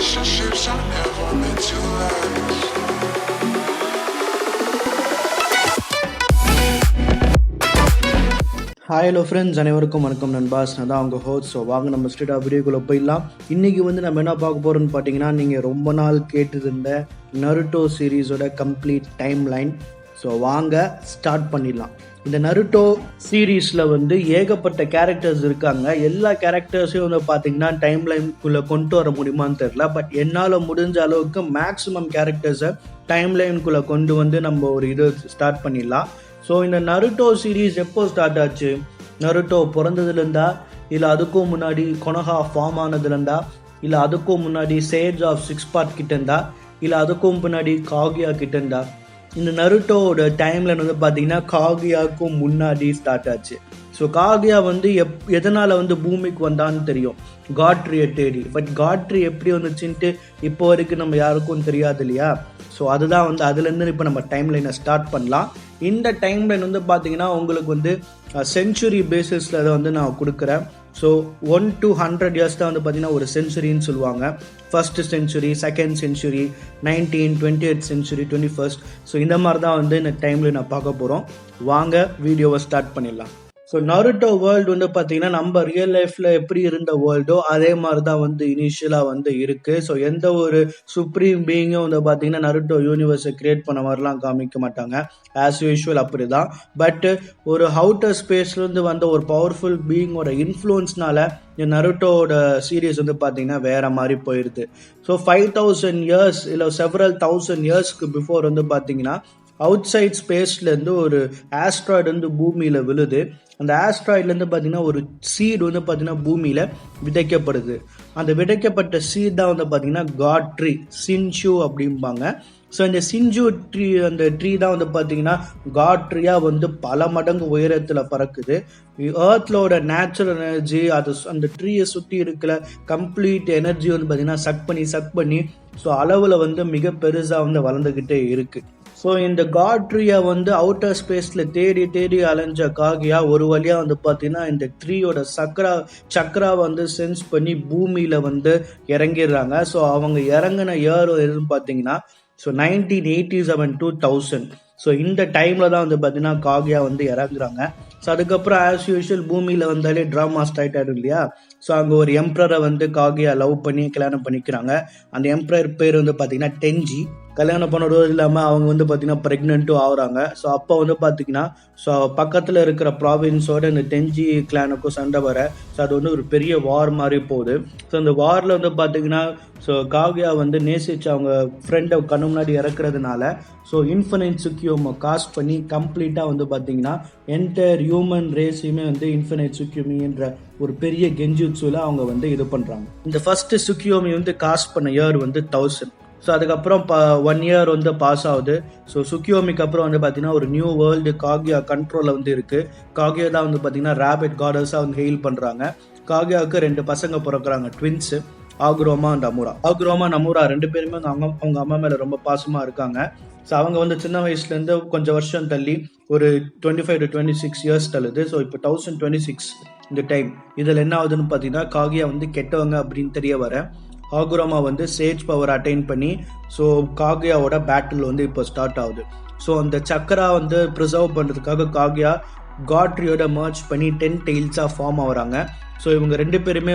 relationships are never meant to last. Hi hello friends, அனைவருக்கும் வணக்கம் நண்பாஸ். நான் தான் அவங்க ஹோஸ்ட். ஸோ வாங்க நம்ம ஸ்ட்ரெயிட்டாக வீடியோக்குள்ளே போயிடலாம். இன்றைக்கி நம்ம என்ன பார்க்க போகிறோம்னு பார்த்தீங்கன்னா, நீங்கள் ரொம்ப நாள் கேட்டுருந்த நருட்டோ சீரீஸோட கம்ப்ளீட் டைம் லைன். ஸோ வாங்க ஸ்டார்ட் பண்ணிடலாம். இந்த நருட்டோ சீரீஸில் ஏகப்பட்ட கேரக்டர்ஸ் இருக்காங்க. எல்லா கேரக்டர்ஸையும் பார்த்தீங்கன்னா டைம் லைனுக்குள்ளே கொண்டு வர முடியுமான்னு தெரில. பட் என்னால் முடிஞ்ச அளவுக்கு மேக்ஸிமம் கேரக்டர்ஸை டைம் லைனுக்குள்ளே கொண்டு நம்ம ஒரு இது ஸ்டார்ட் பண்ணிடலாம். ஸோ இந்த நருட்டோ சீரீஸ் எப்போ ஸ்டார்ட் ஆச்சு? நருட்டோ பிறந்ததுலேருந்தா, இல்லை அதுக்கும் முன்னாடி கொனஹா ஃபார்ம் ஆனதுலேருந்தா, இல்லை அதுக்கும் முன்னாடி சேஜ் ஆஃப் 6 பார்ட் கிட்ட இருந்தா, இல்லை அதுக்கும் முன்னாடி காகியா கிட்ட இருந்தா? இந்த நருட்டோட டைம்லைன் பார்த்தீங்கன்னா காகியாவுக்கும் முன்னாடி ஸ்டார்ட் ஆச்சு. ஸோ காகியா எதனால் பூமிக்கு வந்தான்னு தெரியும், காட்ரியை தேடி. பட் காட்ரி எப்படி வந்துச்சுன்ட்டு இப்போ வரைக்கும் நம்ம யாருக்கும் தெரியாது இல்லையா? ஸோ அதுதான் அதுலேருந்து இப்போ நம்ம டைம் லைனை ஸ்டார்ட் பண்ணலாம். இந்த டைம் லைன் பார்த்தீங்கன்னா உங்களுக்கு செஞ்சுரி பேசிஸில் அதை நான் கொடுக்குறேன். ஸோ 1 to 100 இயர்ஸ் தான் பார்த்தீங்கன்னா ஒரு செஞ்சுரின்னு சொல்லுவாங்க. First century, second century, 19th, 20th century, 21st. So இந்த மாதிரி தான் இந்த டைமில் நான் பார்க்க போகிறோம். வாங்க வீடியோவை ஸ்டார்ட் பண்ணிடலாம். ஸோ நருட்டோ வேர்ல்டு பார்த்தீங்கன்னா நம்ம ரியல் லைஃப்பில் எப்படி இருந்த வேர்ல்டோ அதே மாதிரி தான் இனிஷியலாக இருக்குது. ஸோ எந்த ஒரு சுப்ரீம் பீயிங்கும் பார்த்தீங்கன்னா நருட்டோ யூனிவர்ஸை கிரியேட் பண்ண மாதிரிலாம் காமிக்க மாட்டாங்க. ஆஸ் யூஷுவல் அப்படி தான். பட் ஒரு அவுட்டர் ஸ்பேஸ்லேருந்து வந்த ஒரு பவர்ஃபுல் பீயிங்கோட இன்ஃப்ளூயன்ஸ்னால இந்த நருட்டோட சீரீஸ் பார்த்தீங்கன்னா வேற மாதிரி போயிடுது. ஸோ 5000 இயர்ஸ் இல்லை செவரல் 1000 இயர்ஸ்க்கு பிஃபோர் பார்த்தீங்கன்னா அவுட் சைட் ஸ்பேஸ்லேருந்து ஒரு ஆஸ்ட்ராய்டு பூமியில் விழுது. அந்த ஆஸ்ட்ராய்ட்லேருந்து பார்த்தீங்கன்னா ஒரு சீடு பார்த்தீங்கன்னா பூமியில் விதைக்கப்படுது. அந்த விதைக்கப்பட்ட சீட் தான் பார்த்தீங்கன்னா காட் ட்ரீ, சின்ஷு அப்படிம்பாங்க. ஸோ இந்த சின்ஜு ட்ரீ, அந்த ட்ரீ தான் பார்த்தீங்கன்னா காட் ட்ரீயாக பல மடங்கு உயரத்தில் பறக்குது. ஏர்த்லோட நேச்சுரல் எனர்ஜி அந்த ட்ரீயை சுற்றி இருக்கிற கம்ப்ளீட் எனர்ஜி பார்த்தீங்கன்னா சக் பண்ணி ஸோ அளவில் மிக பெருசாக வளர்ந்துக்கிட்டே இருக்குது. ஸோ இந்த காட் ட்ரீயை அவுட்டர் ஸ்பேஸில் தேடி அலைஞ்ச காகியா ஒரு வழியாக பார்த்தீங்கன்னா இந்த ட்ரீயோட சக்கராவை சென்ஸ் பண்ணி பூமியில் இறங்கிடுறாங்க. ஸோ அவங்க இறங்கின இயர் எதுன்னு பார்த்தீங்கன்னா 1987 to 1000. ஸோ இந்த டைமில் தான் பார்த்தீங்கன்னா காகியா இறங்குறாங்க. ஸோ அதுக்கப்புறம் ஆஸ் யூஷுவல் பூமியில் வந்தாலே ட்ராமா ஸ்டார்ட் ஆகிடும் இல்லையா? ஸோ அங்கே ஒரு எம்ப்ரரை காகியா லவ் பண்ணி கல்யாணம் பண்ணிக்கிறாங்க. அந்த எம்ப்ரர் பேர் பார்த்தீங்கன்னா டென்ஜி. கல்யாணம் பண்ணுறது இல்லாமல் அவங்க பார்த்தீங்கன்னா ப்ரெக்னென்ட்டும் ஆகுறாங்க. ஸோ அப்போ பார்த்தீங்கன்னா ஸோ பக்கத்தில் இருக்கிற ப்ராவின்ஸோட இந்த டென்ஜி கிளானுக்கும் சண்டை வர, ஸோ அது ஒரு பெரிய வார் மாதிரி போகுது. ஸோ அந்த வாரில் பார்த்தீங்கன்னா ஸோ காகியா நேசிச்சு அவங்க ஃப்ரெண்டை கண்ணு முன்னாடி இறக்குறதுனால ஸோ இன்ஃபினைட் சுக்கியோமை காஸ்ட் பண்ணி கம்ப்ளீட்டாக பார்த்தீங்கன்னா என்டையர் ஹியூமன் ரேஸையுமே இன்ஃபினைட் சுக்கியோமின்ற ஒரு பெரிய கெஞ்சுட்ஸுல அவங்க இது பண்ணுறாங்க. இந்த ஃபர்ஸ்ட் சுக்கியோமி காஸ்ட் பண்ண இயர் 1000. ஸோ அதுக்கப்புறம் 1 இயர் பாஸ் ஆகுது. ஸோ சுக்கியோமிக்கு அப்புறம் பார்த்தீங்கன்னா ஒரு நியூ வேர்ல்டு காகியா கண்ட்ரோலில் இருக்குது. காகியா தான் பார்த்தீங்கன்னா ரேபிட் காடஸாக ஹெயில் பண்ணுறாங்க. காகியாவுக்கு 2 பசங்க பிறக்கிறாங்க, ட்வின்ஸு, ஆகுரோமா அண்ட் அமுரா. ஆகுரோமா நமூரா 2 பேருமே அவங்க அம்மா மேலே ரொம்ப பாசமாக இருக்காங்க. ஸோ அவங்க சின்ன வயசுலேருந்து கொஞ்சம் வருஷம் தள்ளி ஒரு 25 to 26 இயர்ஸ் தள்ளுது. ஸோ இப்போ 1026 இந்த டைம் இதில் என்ன ஆகுதுன்னு பார்த்தீங்கன்னா காகியா கெட்டவங்க அப்படின்னு தெரிய வர ஆகுரோமா சேஜ் பவர் அட்டைன் பண்ணி ஸோ காகியாவோட பேட்டில் இப்போ ஸ்டார்ட் ஆகுது. ஸோ அந்த சக்கரா ப்ரிசர்வ் பண்ணுறதுக்காக காகியா காட்ரியோட மர்ச் பண்ணி 10 டெயில்ஸாக ஃபார்ம் ஆகுறாங்க. ஸோ இவங்க 2 பேருமே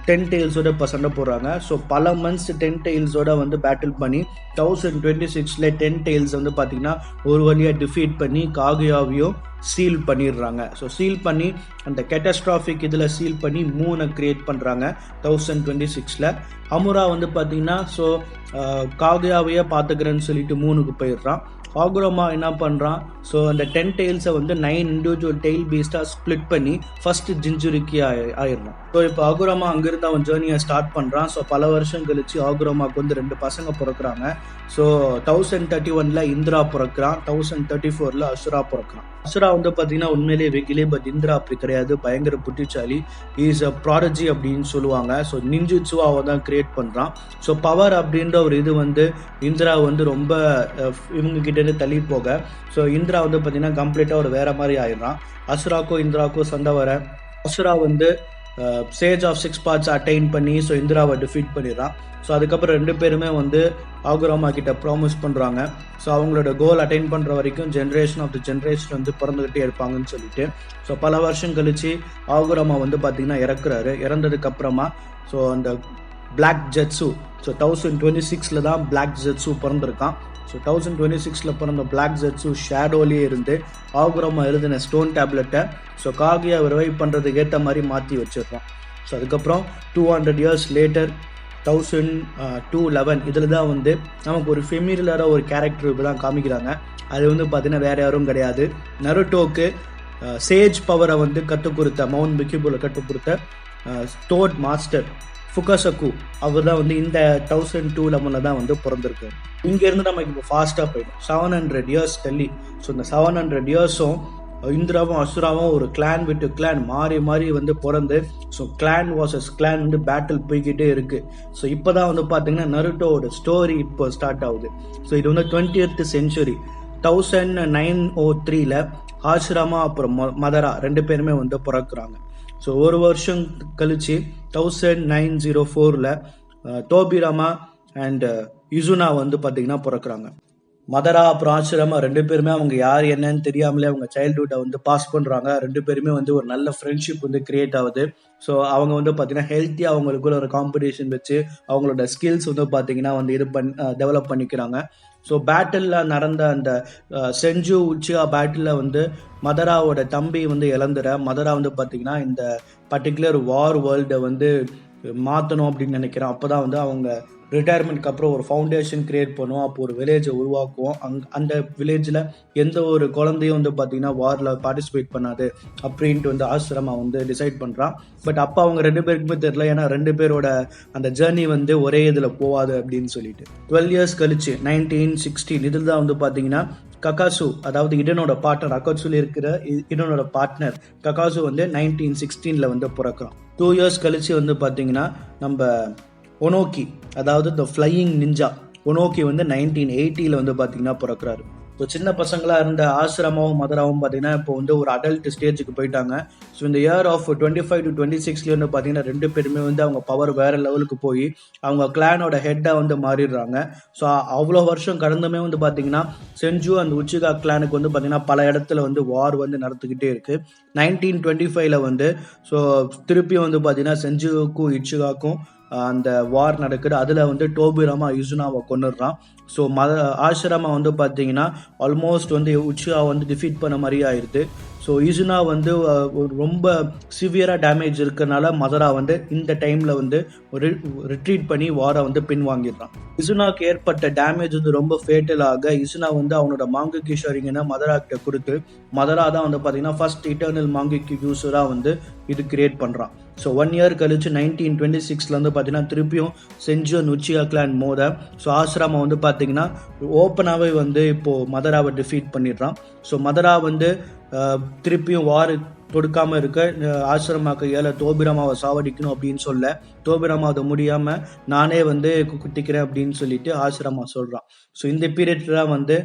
10 டெயில்ஸோட இப்போ சண்டை போடுறாங்க. ஸோ பல மந்த்ஸ் 10 டெயில்ஸோட பேட்டில் பண்ணி 1026 10 டெயில்ஸ் பார்த்தீங்கன்னா ஒரு வழியாக டிஃபீட் பண்ணி காகியாவையும் சீல் பண்ணிடுறாங்க. ஸோ சீல் பண்ணி அந்த கேட்டஸ்ட்ராஃபிக் இதில் சீல் பண்ணி 3 கிரியேட் பண்ணுறாங்க 1026. அமுரா பார்த்தீங்கன்னா ஸோ காகியாவையே பார்த்துக்கிறேன்னு சொல்லிட்டு 3க்கு போயிடுறான். ஆகுரோமா என்ன பண்ணுறான்? ஸோ அந்த 10 டெயில்ஸை 9 இண்டிவிஜுவல் டெயில் பீஸ்டாக ஸ்பிளிட் பண்ணி ஃபர்ஸ்ட் ஜிஞ்சுரிக்கு ஆயிடுறான். ஸோ இப்போ ஆகுரோமா அங்கிருந்து அவன் ஜேர்னியை ஸ்டார்ட் பண்ணுறான். ஸோ பல வருஷம் கழிச்சு ஆகுரோமாவுக்கு 2 பசங்க பிறக்கிறாங்க. ஸோ 1031 இந்திரா பிறக்கிறான், 1034 அசுரா பிறக்கிறான். அசுரா பார்த்தீங்கன்னா உண்மையிலேயே வெகிலே, பட் இந்திரா அப்படி கிடையாது, பயங்கர புத்திசாலி. இஸ் அ ப்ராடஜி அப்படின்னு சொல்லுவாங்க. ஸோ நிஞ்சுட்சுவா அவன் தான் கிரியேட் பண்ணுறான். ஸோ பவர் அப்படின்ற ஒரு இது இந்திரா ரொம்ப இவங்க கிட்ட தள்ளி போக ஸோ இந்திரா பார்த்தீங்கன்னா கம்ப்ளீட்டாக ஒரு வேற மாதிரி ஆயிடுறான். அசுராக்கோ இந்திராக்கோ சண்டை வர அசுரா சேஜ் ஆஃப் 6 பார்ட்ஸ் அட்டைன் பண்ணி ஸோ இந்திராவை டிஃபீட் பண்ணிடுறான். ஸோ அதுக்கப்புறம் 2 பேருமே வந்து ஆகுராமா கிட்ட ப்ராமிஸ் பண்ணுறாங்க. ஸோ அவங்களோட கோல் அட்டைன் பண்ணுற வரைக்கும் ஜென்ரேஷன் ஆஃப் த ஜென்ரேஷன் வந்து பிறந்துக்கிட்டே இருப்பாங்கன்னு சொல்லிட்டு. ஸோ பல வருஷம் கழிச்சு ஆகுராமா வந்து பார்த்திங்கன்னா இறக்குறாரு. இறந்ததுக்கப்புறமா ஸோ அந்த பிளாக் ஜெட்ஸு ஸோ 1026 தான் பிளாக் ஜெட்ஸு பிறந்திருக்கான். ஸோ 1026 பிறந்த பிளாக் ஜெட்ஸு ஷேடோலேயே இருந்து ஆகுராமா எழுதின ஸ்டோன் டேப்லெட்டை ஸோ காகியா ரிவைவ் பண்ணுறதுக்கு ஏற்ற மாதிரி மாற்றி வச்சிடுறான். ஸோ அதுக்கப்புறம் 200 years லேட்டர் 1211 இதில் தான் வந்து நமக்கு ஒரு ஃபெமிலியராக ஒரு கேரக்டர் இப்போ தான் காமிக்கிறாங்க. அது வந்து பார்த்திங்கன்னா வேறு யாரும் கிடையாது, நருட்டோக்கு சேஜ் பவரை வந்து கற்றுக் கொடுத்த மவுண்ட் பிக்கிபுல கற்றுக் கொடுத்த ஸ்டோர்ட் மாஸ்டர் ஃபுகாசகு அவர் தான் வந்து இந்த 1211 தான் வந்து பிறந்திருக்கு. இங்கேருந்து நமக்கு இப்போ ஃபாஸ்ட்டாக போயிடும் 700 years தள்ளி. ஸோ இந்த 700 yearsம் இந்திராவும் அசுராவும் ஒரு கிளான் விட்டு கிளான் மாறி மாறி வந்து பிறந்து ஸோ கிளான் வாசஸ் கிளான் வந்து பேட்டில் போய்கிட்டே இருக்குது. ஸோ இப்போ தான் வந்து பார்த்தீங்கன்னா நருட்டோட ஸ்டோரி இப்போ ஸ்டார்ட் ஆகுது. ஸோ இது வந்து 20th century 1903 ஆசிராமா அப்புறம் மதரா 2 பேருமே வந்து பிறக்கிறாங்க. ஸோ ஒரு வருஷம் கழிச்சு 1904 தோபிராமா அண்ட் இசுனா வந்து பார்த்தீங்கன்னா பிறக்கிறாங்க. மதரா அப்புறம் ஆசிரமா 2 பேருமே அவங்க யார் என்னன்னு தெரியாமலே அவங்க சைல்ட்ஹுட்டை வந்து பாஸ் பண்ணுறாங்க. 2 பேருமே வந்து ஒரு நல்ல ஃப்ரெண்ட்ஷிப் வந்து கிரியேட் ஆகுது. ஸோ அவங்க வந்து பார்த்தீங்கன்னா ஹெல்த்தியாக அவங்களுக்குள்ள ஒரு காம்படிஷன் வச்சு அவங்களோட ஸ்கில்ஸ் வந்து பார்த்தீங்கன்னா வந்து டெவலப் பண்ணிக்கிறாங்க. ஸோ பேட்டிலில் நடந்த அந்த செஞ்சு உச்சியா பேட்டிலில் வந்து மதராவோட தம்பி வந்து இழந்துற மதரா வந்து பார்த்தீங்கன்னா இந்த பர்டிகுலர் வார் வேர்ல்டை வந்து மாற்றணும் அப்படின்னு நினைக்கிறேன். அப்போ தான் வந்து அவங்க ரிட்டையர்மெண்ட்க்கு அப்புறம் ஒரு ஃபவுண்டேஷன் கிரியேட் பண்ணுவோம். அப்போ ஒரு வில்லேஜை உருவாக்குவோம். அந்த வில்லேஜில் எந்த ஒரு குழந்தையும் வந்து பார்த்தீங்கன்னா வாரில் பார்ட்டிசிபேட் பண்ணாது அப்படின்ட்டு வந்து ஆசிரமா வந்து டிசைட் பண்ணுறான். பட் அப்போ அவங்க 2 பேருக்குமே தெரியல, ஏன்னா 2 பேரோட அந்த ஜேர்னி வந்து ஒரே இதில் போகாது அப்படின்னு சொல்லிட்டு 12 years கழிச்சு 1916 இதில் தான் வந்து பார்த்தீங்கன்னா ககாசு, அதாவது இடனோட பார்ட்னர் அகட்சுல இருக்கிற இடனோட பார்ட்னர் ககாசு வந்து 1916 வந்து பிறக்கிறான். 2 years கழிச்சு வந்து பார்த்தீங்கன்னா நம்ம ஒனோக்கி, அதாவது த ஃப்ளையிங் நிஞ்சா ஒனோக்கி வந்து 1980 வந்து பார்த்தீங்கன்னா பிறக்கிறாரு. ஸோ சின்ன பசங்களாக இருந்த ஆசிரமாவும் மதராவும் பார்த்தீங்கன்னா இப்போ வந்து ஒரு அடல்ட் ஸ்டேஜுக்கு போயிட்டாங்க. ஸோ இந்த இயர் ஆஃப் 25 to 26 வந்து பார்த்தீங்கன்னா 2 பேருமே வந்து அவங்க பவர் வேறு லெவலுக்கு போய் அவங்க கிளானோட ஹெட்டாக வந்து மாறிடுறாங்க. ஸோ அவ்வளோ வருஷம் கடந்துமே வந்து பார்த்தீங்கன்னா செஞ்சு அந்த உச்சிகா கிளானுக்கு வந்து பார்த்தீங்கன்னா பல இடத்துல வந்து வார் வந்து நடந்துக்கிட்டே இருக்குது. 1925 வந்து ஸோ திருப்பியும் வந்து பார்த்தீங்கன்னா செஞ்சுக்கும் இச்சுகாக்கும் அந்த வார் நடக்குது. அதில் வந்து டோபிராமா இசுனாவை கொண்டுடுறான். ஸோ ஆசிரமா வந்து பார்த்தீங்கன்னா ஆல்மோஸ்ட் வந்து உச்சியா வந்து டிஃபீட் பண்ண மாதிரி ஆயிடுது. ஸோ இசுனா வந்து ரொம்ப சிவியராக டேமேஜ் இருக்கிறனால மதரா வந்து இந்த டைமில் வந்து ஒரு ரிட்ரீட் பண்ணி வாரை வந்து பின்வாங்கிடுறான். இசுனாக்கு ஏற்பட்ட டேமேஜ் வந்து ரொம்ப ஃபேட்டலாக இசுனா வந்து அவனோட மாங்குக்கி ஷரிங்கனை மதரா கிட்ட கொடுத்து மதரா தான் வந்து பார்த்தீங்கன்னா ஃபர்ஸ்ட் இட்டர்னல் மாங்குக்கி யூஸராக வந்து இது கிரியேட் பண்ணுறான். ஸோ 1 year கழிச்சு 1926 வந்து பார்த்தீங்கன்னா திருப்பியும் செஞ்சு உச்சியா கிளான் மோத ஸோ ஆசிரமா வந்து பார்த்தீங்கன்னா ஓப்பனாகவே வந்து இப்போது மதராவை டிஃபீட் பண்ணிடுறான். ஸோ மதரா வந்து திருப்பியும் வார் தொடுக்காமல் இருக்க ஆசிரமாக்கு ஏழை தோபிராமாவை சாவடிக்கணும் அப்படின்னு சொல்ல தோபிராமா அதை முடியாமல் நானே வந்து குத்திக்கிறேன் அப்படின்னு சொல்லிட்டு ஆசிரமா சொல்கிறான். ஸோ இந்த பீரியட்ல வந்து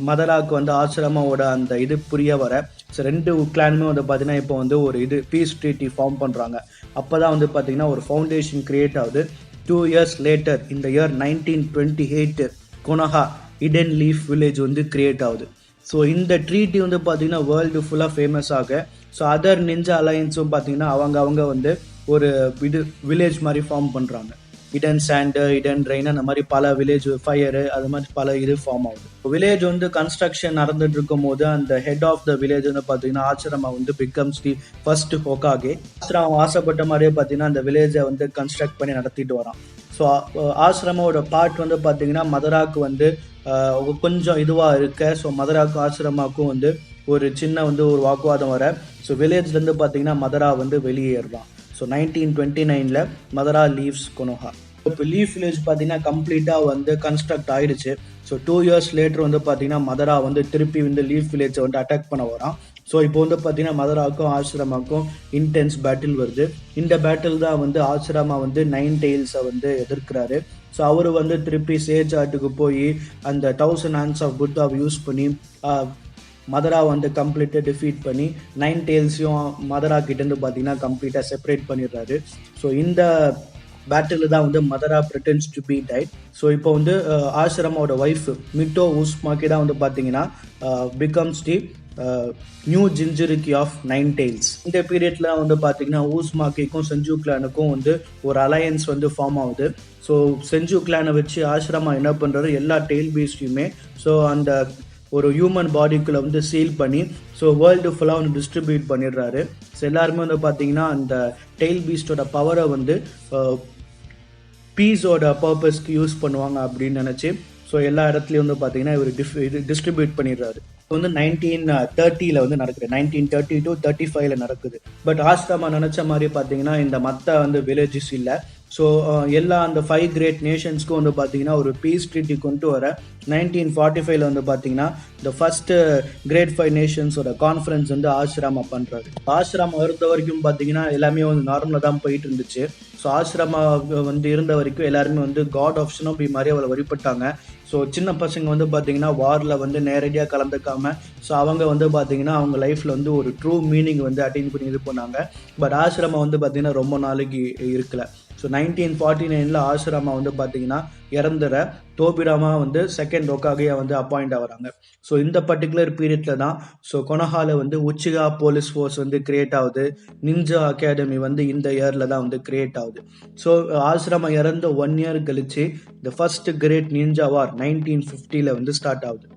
மதராவுக்கு வந்து ஆசிரமாவோட அந்த இது புரிய வர ஸோ 2 கிளானுமே வந்து பார்த்தீங்கன்னா இப்போ வந்து ஒரு இது பீஸ் ட்ரீட்டி ஃபார்ம் பண்ணுறாங்க. அப்போ தான் வந்து பார்த்தீங்கன்னா ஒரு ஃபவுண்டேஷன் கிரியேட் ஆகுது. 2 years லேட்டர் இந்த இயர் 1928 கொனஹா இடன் லீஃப் வில்லேஜ் வந்து கிரியேட் ஆகுது. ஸோ இந்த ட்ரீட்டி வந்து பார்த்தீங்கன்னா வேர்ல்டு ஃபுல்லாக ஃபேமஸ் ஆக ஸோ அதர் நிஞ்சா அலையன்ஸும் பார்த்தீங்கன்னா அவங்க வந்து ஒரு இது வில்லேஜ் மாதிரி ஃபார்ம் பண்ணுறாங்க. இடன் சாண்டு, இடன் ரெயின், அந்த மாதிரி பல வில்லேஜ் ஃபயரு, அது மாதிரி பல இது ஃபார்ம் ஆகுது. வில்லேஜ் வந்து கன்ஸ்ட்ரக்ஷன் நடந்துட்டு இருக்கும் போது அந்த ஹெட் ஆஃப் த வில்லேஜ் வந்து பார்த்தீங்கன்னா ஆசிரமா வந்து பிகம்ஸ் தி ஃபர்ஸ்ட் ஹோகாகே. ஆசிரமா ஆசைப்பட்ட மாதிரியே பார்த்தீங்கன்னா அந்த வில்லேஜை வந்து கன்ஸ்ட்ரக்ட் பண்ணி நடத்திட்டு வரான். ஸோ ஆசிரமாவோட பார்ட் வந்து பார்த்தீங்கன்னா மதராக்கு வந்து கொஞ்சம் இதுவாக இருக்க ஸோ மதராக்கும் ஆசிரமாக்கும் வந்து ஒரு சின்ன வந்து ஒரு வாக்குவாதம் வர ஸோ வில்லேஜ்லேருந்து பார்த்தீங்கன்னா மதரா வந்து வெளியேறான். ஸோ 1929 மதரா லீவ்ஸ் கொனோஹா. இப்போ லீஃப் வில்லேஜ் பார்த்தீங்கன்னா கம்ப்ளீட்டாக வந்து கன்ஸ்ட்ரக்ட் ஆயிடுச்சு. ஸோ 2 years லேட்டர் வந்து பார்த்தீங்கன்னா மதரா வந்து திருப்பி வந்து லீஃப் வில்லேஜை வந்து அட்டாக் பண்ண வரான். ஸோ இப்போ வந்து பார்த்தீங்கன்னா மதராக்கும் ஆசிரமாக்கும் இன்டென்ஸ் பேட்டில் வருது. இந்த பேட்டில் தான் வந்து ஆசிரமா வந்து 9 tails வந்து எதிர்க்கிறாரு. ஸோ அவர் வந்து திருப்பி சேஜ் ஆர்ட்டுக்கு போய் அந்த 1000 hands ஆஃப் புத்தாவை யூஸ் பண்ணி மதரா வந்து கம்ப்ளீட்டாக டிஃபீட் பண்ணி 9 டேல்ஸையும் மதரா கிட்டேருந்து பார்த்தீங்கன்னா கம்ப்ளீட்டாக செப்பரேட் பண்ணிடுறாரு. ஸோ இந்த பேட்டில் தான் வந்து Madara pretends to be dead. So இப்போ வந்து ஆசிரமாவோட ஒய்ஃப் மிட்டோ உஸ்மாக்கி தான் வந்து பார்த்தீங்கன்னா becomes the new jinchuriki of 9 tails. இந்த பீரியட்ல வந்து பார்த்தீங்கன்னா ஊஸ்மாக்கிக்கும் செஞ்சு கிளானுக்கும் வந்து ஒரு அலையன்ஸ் வந்து ஃபார்ம் ஆகுது. ஸோ செஞ்சு கிளானை வச்சு ஆசிரமா என்ன பண்ணுறாரு, எல்லா டெய்ல் பீஸ்டையுமே ஸோ அந்த ஒரு ஹியூமன் பாடிக்குள்ளே வந்து சீல் பண்ணி ஸோ வேர்ல்டு ஃபுல்லாக வந்து டிஸ்ட்ரிபியூட் பண்ணிடுறாரு. ஸோ எல்லாருமே வந்து பார்த்தீங்கன்னா அந்த டெய்ல் பீஸ்டோட பவரை வந்து பீஸோட பர்பஸ்க்கு யூஸ் பண்ணுவாங்க அப்படின்னு நினச்சி ஸோ எல்லா இடத்துலையும் வந்து பார்த்தீங்கன்னா இவர் டிஸ்ட்ரிபியூட் பண்ணிடுறாரு. வந்து 1930 வந்து நடக்குது, 1930 to 35 நடக்குது. பட் ஆஸ்ட்ராமா நினச்ச மாதிரி பார்த்தீங்கன்னா இந்த மற்ற வந்து வில்லேஜஸ் இல்லை. ஸோ எல்லா அந்த 5 கிரேட் நேஷன்ஸ்க்கும் வந்து பார்த்தீங்கன்னா ஒரு பீஸ் ட்ரீட்டி கொண்டு வர 1945 வந்து பார்த்தீங்கன்னா இந்த ஃபர்ஸ்ட் கிரேட் 5 நேஷன்ஸோட கான்ஃபரன்ஸ் வந்து ஆசிரமா பண்ணுறாரு. ஆசிரமா இருந்த வரைக்கும் பார்த்தீங்கன்னா எல்லாமே வந்து நார்மலாக தான் போயிட்டு இருந்துச்சு. ஸோ ஆசிரமா வந்து இருந்த வரைக்கும் எல்லாருமே வந்து காட் ஆஃப் ஷினோபி மாதிரி அவளை வழிபட்டாங்க. ஸோ சின்ன பசங்க வந்து பார்த்தீங்கன்னா வாரில் வந்து நேரடியாக கலந்துக்காம ஸோ அவங்க வந்து பார்த்தீங்கன்னா அவங்க லைஃப்பில் வந்து ஒரு ட்ரூ மீனிங் வந்து அட்டைன் பண்ணி இது பண்ணாங்க. பட் ஆசிரமா வந்து பார்த்தீங்கன்னா ரொம்ப நாளைக்கு இருக்கல. ஸோ 1949 ஆசிரமா வந்து பார்த்தீங்கன்னா இறந்துற தோபிராமா வந்து செகண்ட் ஒக்காகையா வந்து அப்பாயிண்ட் ஆகுறாங்க. ஸோ இந்த பர்டிகுலர் பீரியட்ல தான் ஸோ கொனஹால வந்து உச்சிகா போலீஸ் ஃபோர்ஸ் வந்து கிரியேட் ஆகுது. நிஞ்சா அகாடமி வந்து இந்த இயர்ல தான் வந்து கிரியேட் ஆகுது. ஸோ ஆசிரமா இறந்த 1 year கழிச்சு இந்த ஃபர்ஸ்ட் கிரேட் நிஞ்சா வார் 1950 வந்து ஸ்டார்ட் ஆகுது.